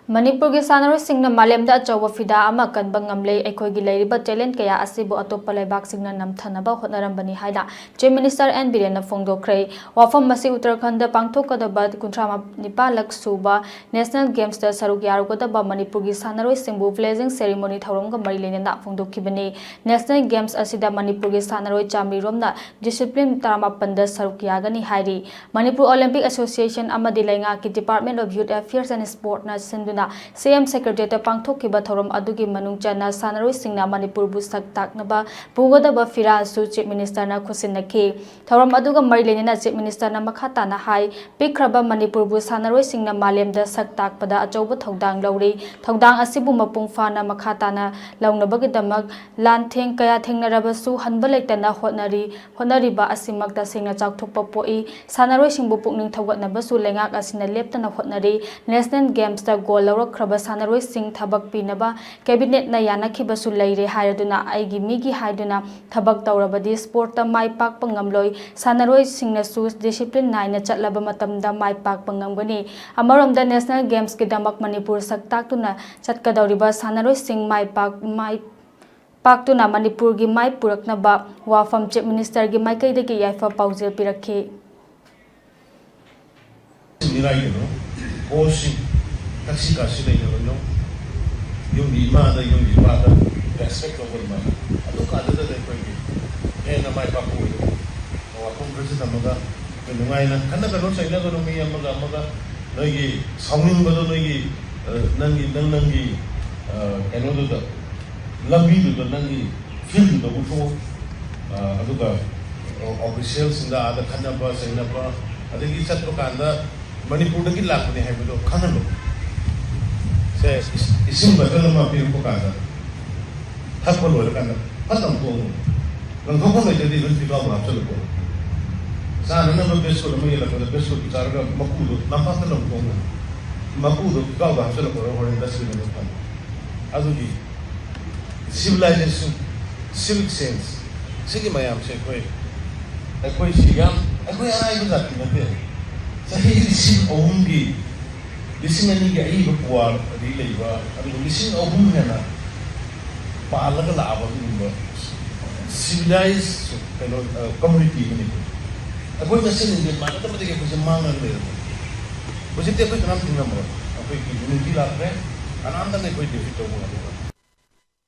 Manipur ge sanaroi singna malemda achawa fida ama kanba ngamle Eikhoigi leiriba talent kaya ashibu atoppa leibak singna namthanaba hotnarambani haida Chief Minister N Birena phongdokhrei wafam masi Uttarakhand pangthokadaba 39 suba National Games da saruk yarugadaba Manipur gi sanaroi singbu pledging ceremony thauramga mari lenena phongdokhibani National Games asida Manipur gi sanaroi chamri romna discipline 38 da saruk yagani hairi Manipur Olympic Association amadi lenga ki Department of Youth Affairs and Sport na sinduna CM Secretary Pangthokkiba thorom adugi manung chana sanaroi singna Manipur bu sak taknaba pugadaba fira su Chief Minister na khusinakhi thorom aduga mari lenina Chief Minister na makhata na hai pikraba Manipur bu sanaroi singna malemda sak takpada achoba thodang lauri thodang asibu mapung fana makhata na launabagdamak lantheng kaya thengnaraba su hanba leitana hotnariba asimakta singna chakthokpa poi sanaroi singbu pukning thogatnaba su lengak asina leptana hotnari National Games da goal laurakraba sanaroi sing thabak pinaba cabinet na yanakhiba su leire hairaduna aigi migi haiduna thabak tawrabadi sport ta mai pak pangamloi sanaroi singna su discipline naina chatlaba matamda mai pak pangamgani amaromda National Games ki damak Manipur saktak tuna chatkadauriba sanaroi sing mai paktuna Manipur gi mai puraknaba wafam Chief Minister gi mai kaidagi yaifa paujel pirakhi taxi kasi na yung lima da yung lima da respect over man ado kada da ko na mai pa ko o congress na mga nungai na kana ka no sa ina ko mi mga noy sawning ba do noy nangi ano do da lambi do nangi field do ko ado ka officials na ada kana ba sa ina ba adigi chat ko kanda Manipur da kilak ni hai do kana lo isim batal nama pilih pokada, hak perlu ada kan, patang tuang, kalau kau nak jadi menteri kau berapa selalu, sana nama besok nama ialah kalau besok bicara kan makudo, nampak tak tuang, makudo kau berapa selalu orang industri mana, adu di civilization, civic sense, segi mayam kau siam, kau anak itu tak nanti, saya isim omgi. Lising ani ga ai buar di leiba adu lising ahum hena pala ga lava ba civilized community ni agoi mesin ni mana tamade ke kuja mangan le kuja te ko nam tinga mo apoi ki unity la re ananda ne koi defito mo